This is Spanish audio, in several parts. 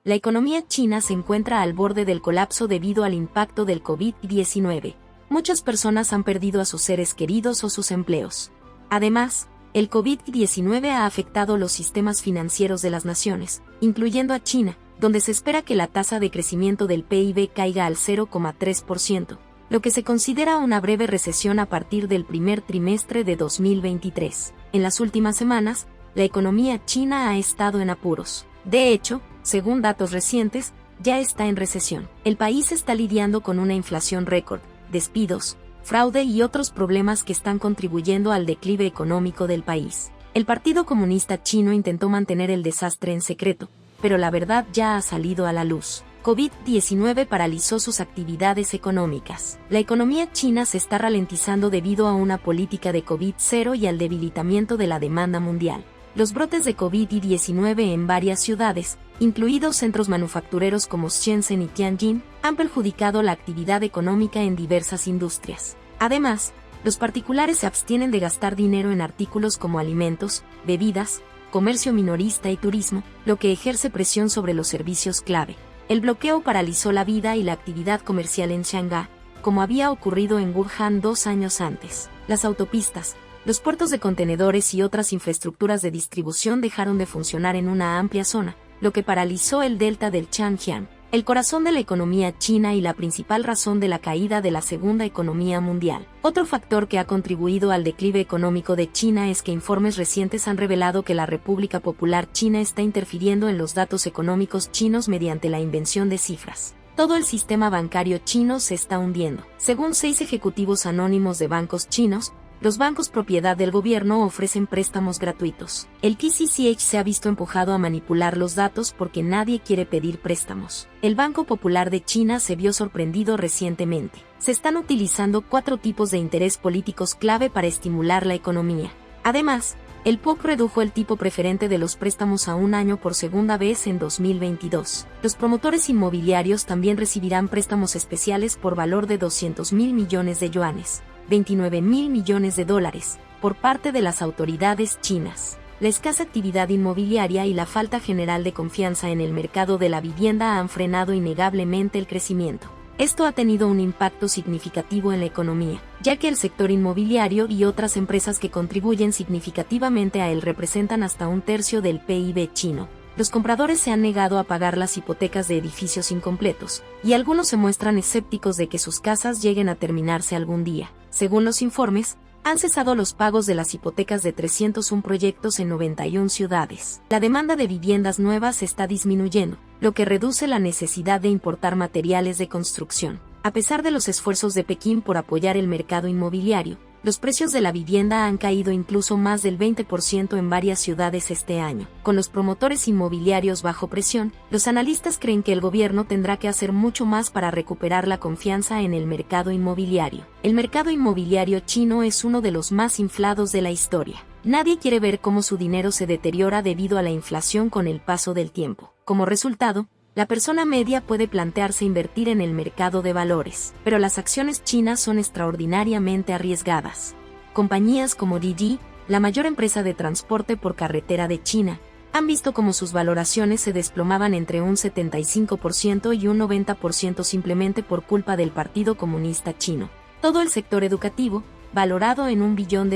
la economía china se encuentra al borde del colapso debido al impacto del COVID-19. Muchas personas han perdido a sus seres queridos o sus empleos. Además, el COVID-19 ha afectado los sistemas financieros de las naciones, incluyendo a China, donde se espera que la tasa de crecimiento del PIB caiga al 0,3%, lo que se considera una breve recesión a partir del primer trimestre de 2023. En las últimas semanas, la economía china ha estado en apuros. De hecho, según datos recientes, ya está en recesión. El país está lidiando con una inflación récord, despidos, fraude y otros problemas que están contribuyendo al declive económico del país. El Partido Comunista Chino intentó mantener el desastre en secreto, pero la verdad ya ha salido a la luz. COVID-19 paralizó sus actividades económicas. La economía china se está ralentizando debido a una política de COVID-0 y al debilitamiento de la demanda mundial. Los brotes de COVID-19 en varias ciudades, incluidos centros manufactureros como Shenzhen y Tianjin, han perjudicado la actividad económica en diversas industrias. Además, los particulares se abstienen de gastar dinero en artículos como alimentos, bebidas, comercio minorista y turismo, lo que ejerce presión sobre los servicios clave. El bloqueo paralizó la vida y la actividad comercial en Shanghái, como había ocurrido en Wuhan 2 años antes. Las autopistas, los puertos de contenedores y otras infraestructuras de distribución dejaron de funcionar en una amplia zona, lo que paralizó el delta del Changjiang, el corazón de la economía china y la principal razón de la caída de la segunda economía mundial. Otro factor que ha contribuido al declive económico de China es que informes recientes han revelado que la República Popular China está interfiriendo en los datos económicos chinos mediante la invención de cifras. Todo el sistema bancario chino se está hundiendo. Según 6 ejecutivos anónimos de bancos chinos, los bancos propiedad del gobierno ofrecen préstamos gratuitos. El KCCH se ha visto empujado a manipular los datos porque nadie quiere pedir préstamos. El Banco Popular de China se vio sorprendido recientemente. Se están utilizando 4 tipos de interés políticos clave para estimular la economía. Además, el POC redujo el tipo preferente de los préstamos a 1 año por segunda vez en 2022. Los promotores inmobiliarios también recibirán préstamos especiales por valor de 200.000 millones de yuanes. 29.000 millones de dólares, por parte de las autoridades chinas. La escasa actividad inmobiliaria y la falta general de confianza en el mercado de la vivienda han frenado innegablemente el crecimiento. Esto ha tenido un impacto significativo en la economía, ya que el sector inmobiliario y otras empresas que contribuyen significativamente a él representan hasta 1/3 del PIB chino. Los compradores se han negado a pagar las hipotecas de edificios incompletos, y algunos se muestran escépticos de que sus casas lleguen a terminarse algún día. Según los informes, han cesado los pagos de las hipotecas de 301 proyectos en 91 ciudades. La demanda de viviendas nuevas está disminuyendo, lo que reduce la necesidad de importar materiales de construcción. A pesar de los esfuerzos de Pekín por apoyar el mercado inmobiliario, los precios de la vivienda han caído incluso más del 20% en varias ciudades este año. Con los promotores inmobiliarios bajo presión, los analistas creen que el gobierno tendrá que hacer mucho más para recuperar la confianza en el mercado inmobiliario. El mercado inmobiliario chino es uno de los más inflados de la historia. Nadie quiere ver cómo su dinero se deteriora debido a la inflación con el paso del tiempo. Como resultado, la persona media puede plantearse invertir en el mercado de valores, pero las acciones chinas son extraordinariamente arriesgadas. Compañías como Didi, la mayor empresa de transporte por carretera de China, han visto cómo sus valoraciones se desplomaban entre un 75% y un 90% simplemente por culpa del Partido Comunista Chino. Todo el sector educativo, valorado en $1 billón,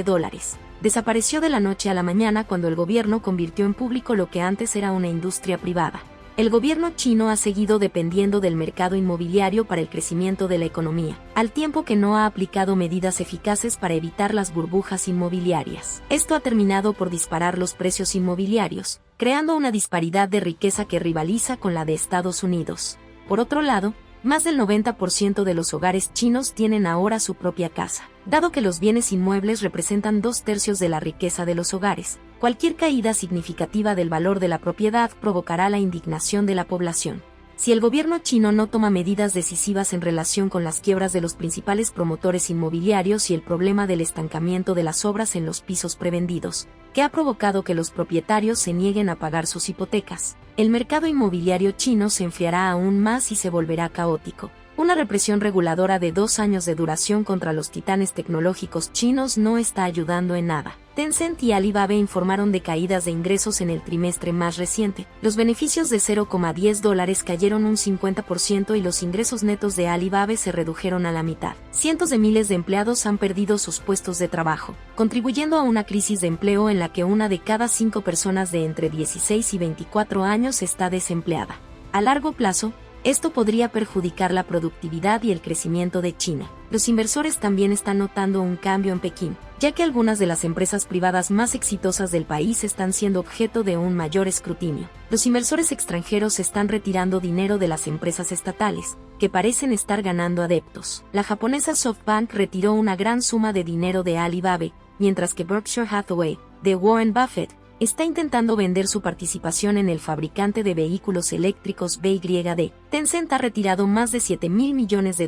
desapareció de la noche a la mañana cuando el gobierno convirtió en público lo que antes era una industria privada. El gobierno chino ha seguido dependiendo del mercado inmobiliario para el crecimiento de la economía, al tiempo que no ha aplicado medidas eficaces para evitar las burbujas inmobiliarias. Esto ha terminado por disparar los precios inmobiliarios, creando una disparidad de riqueza que rivaliza con la de Estados Unidos. Por otro lado, más del 90% de los hogares chinos tienen ahora su propia casa. Dado que los bienes inmuebles representan 2/3 de la riqueza de los hogares, cualquier caída significativa del valor de la propiedad provocará la indignación de la población. Si el gobierno chino no toma medidas decisivas en relación con las quiebras de los principales promotores inmobiliarios y el problema del estancamiento de las obras en los pisos prevendidos, que ha provocado que los propietarios se nieguen a pagar sus hipotecas, el mercado inmobiliario chino se enfriará aún más y se volverá caótico. Una represión reguladora de 2 años de duración contra los titanes tecnológicos chinos no está ayudando en nada. Tencent y Alibaba informaron de caídas de ingresos en el trimestre más reciente. Los beneficios de $0,10 cayeron un 50% y los ingresos netos de Alibaba se redujeron a la mitad. Cientos de miles de empleados han perdido sus puestos de trabajo, contribuyendo a una crisis de empleo en la que una de cada 5 personas de entre 16 y 24 años está desempleada. A largo plazo, esto podría perjudicar la productividad y el crecimiento de China. Los inversores también están notando un cambio en Pekín, ya que algunas de las empresas privadas más exitosas del país están siendo objeto de un mayor escrutinio. Los inversores extranjeros están retirando dinero de las empresas estatales, que parecen estar ganando adeptos. La japonesa SoftBank retiró una gran suma de dinero de Alibaba, mientras que Berkshire Hathaway, de Warren Buffett, está intentando vender su participación en el fabricante de vehículos eléctricos BYD. Tencent ha retirado más de $7.000 millones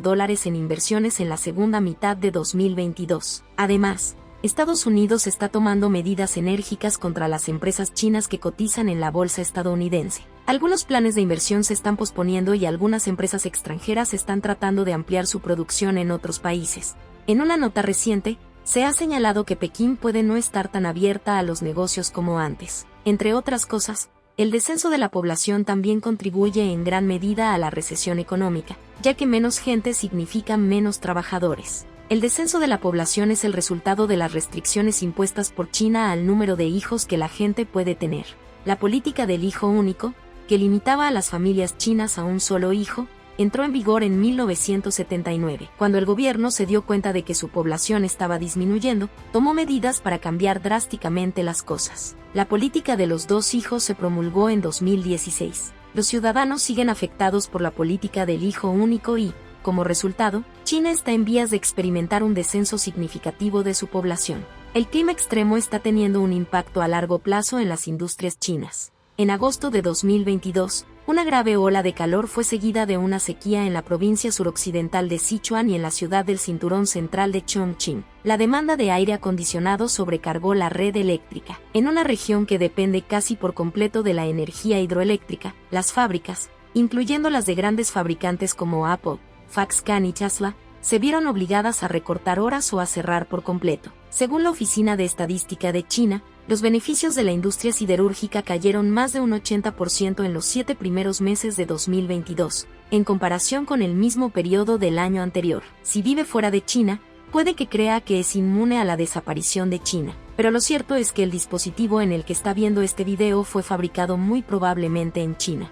en inversiones en la segunda mitad de 2022. Además, Estados Unidos está tomando medidas enérgicas contra las empresas chinas que cotizan en la bolsa estadounidense. Algunos planes de inversión se están posponiendo y algunas empresas extranjeras están tratando de ampliar su producción en otros países. En una nota reciente, se ha señalado que Pekín puede no estar tan abierta a los negocios como antes. Entre otras cosas, el descenso de la población también contribuye en gran medida a la recesión económica, ya que menos gente significa menos trabajadores. El descenso de la población es el resultado de las restricciones impuestas por China al número de hijos que la gente puede tener. La política del hijo único, que limitaba a las familias chinas a un solo hijo, entró en vigor en 1979. Cuando el gobierno se dio cuenta de que su población estaba disminuyendo, tomó medidas para cambiar drásticamente las cosas. La política de los 2 hijos se promulgó en 2016. Los ciudadanos siguen afectados por la política del hijo único y, como resultado, China está en vías de experimentar un descenso significativo de su población. El clima extremo está teniendo un impacto a largo plazo en las industrias chinas. En agosto de 2022, una grave ola de calor fue seguida de una sequía en la provincia suroccidental de Sichuan y en la ciudad del cinturón central de Chongqing. La demanda de aire acondicionado sobrecargó la red eléctrica. En una región que depende casi por completo de la energía hidroeléctrica, las fábricas, incluyendo las de grandes fabricantes como Apple, Foxconn y Tesla, se vieron obligadas a recortar horas o a cerrar por completo. Según la Oficina de Estadística de China, los beneficios de la industria siderúrgica cayeron más de un 80% en los 7 primeros meses de 2022, en comparación con el mismo periodo del año anterior. Si vive fuera de China, puede que crea que es inmune a la desaparición de China, pero lo cierto es que el dispositivo en el que está viendo este video fue fabricado muy probablemente en China.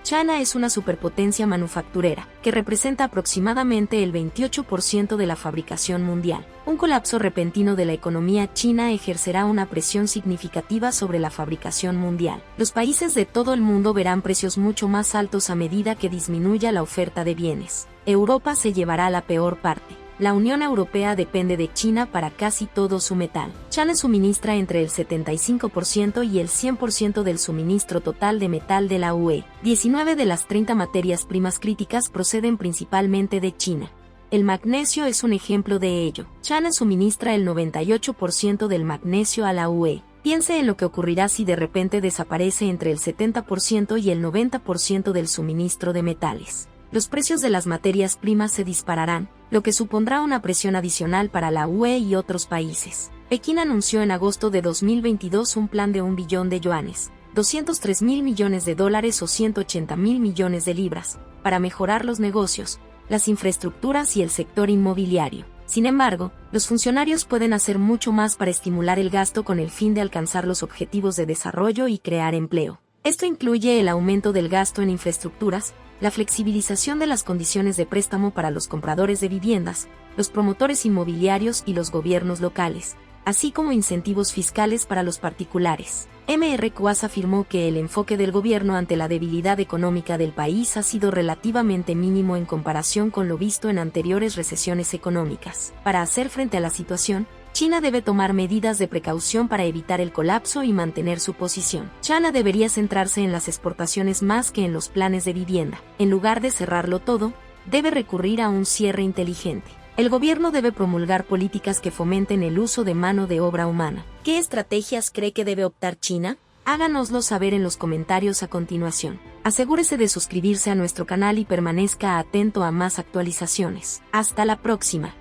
China es una superpotencia manufacturera, que representa aproximadamente el 28% de la fabricación mundial. Un colapso repentino de la economía china ejercerá una presión significativa sobre la fabricación mundial. Los países de todo el mundo verán precios mucho más altos a medida que disminuya la oferta de bienes. Europa se llevará la peor parte. La Unión Europea depende de China para casi todo su metal. China suministra entre el 75% y el 100% del suministro total de metal de la UE. 19 de las 30 materias primas críticas proceden principalmente de China. El magnesio es un ejemplo de ello. China suministra el 98% del magnesio a la UE. Piense en lo que ocurrirá si de repente desaparece entre el 70% y el 90% del suministro de metales. Los precios de las materias primas se dispararán, lo que supondrá una presión adicional para la UE y otros países. Pekín anunció en agosto de 2022 un plan de $1 billón, $203.000 millones o 180.000 millones de libras, para mejorar los negocios, las infraestructuras y el sector inmobiliario. Sin embargo, los funcionarios pueden hacer mucho más para estimular el gasto con el fin de alcanzar los objetivos de desarrollo y crear empleo. Esto incluye el aumento del gasto en infraestructuras, la flexibilización de las condiciones de préstamo para los compradores de viviendas, los promotores inmobiliarios y los gobiernos locales, así como incentivos fiscales para los particulares. MRQuas afirmó que el enfoque del gobierno ante la debilidad económica del país ha sido relativamente mínimo en comparación con lo visto en anteriores recesiones económicas. Para hacer frente a la situación, China debe tomar medidas de precaución para evitar el colapso y mantener su posición. China debería centrarse en las exportaciones más que en los planes de vivienda. En lugar de cerrarlo todo, debe recurrir a un cierre inteligente. El gobierno debe promulgar políticas que fomenten el uso de mano de obra humana. ¿Qué estrategias cree que debe optar China? Háganoslo saber en los comentarios a continuación. Asegúrese de suscribirse a nuestro canal y permanezca atento a más actualizaciones. Hasta la próxima.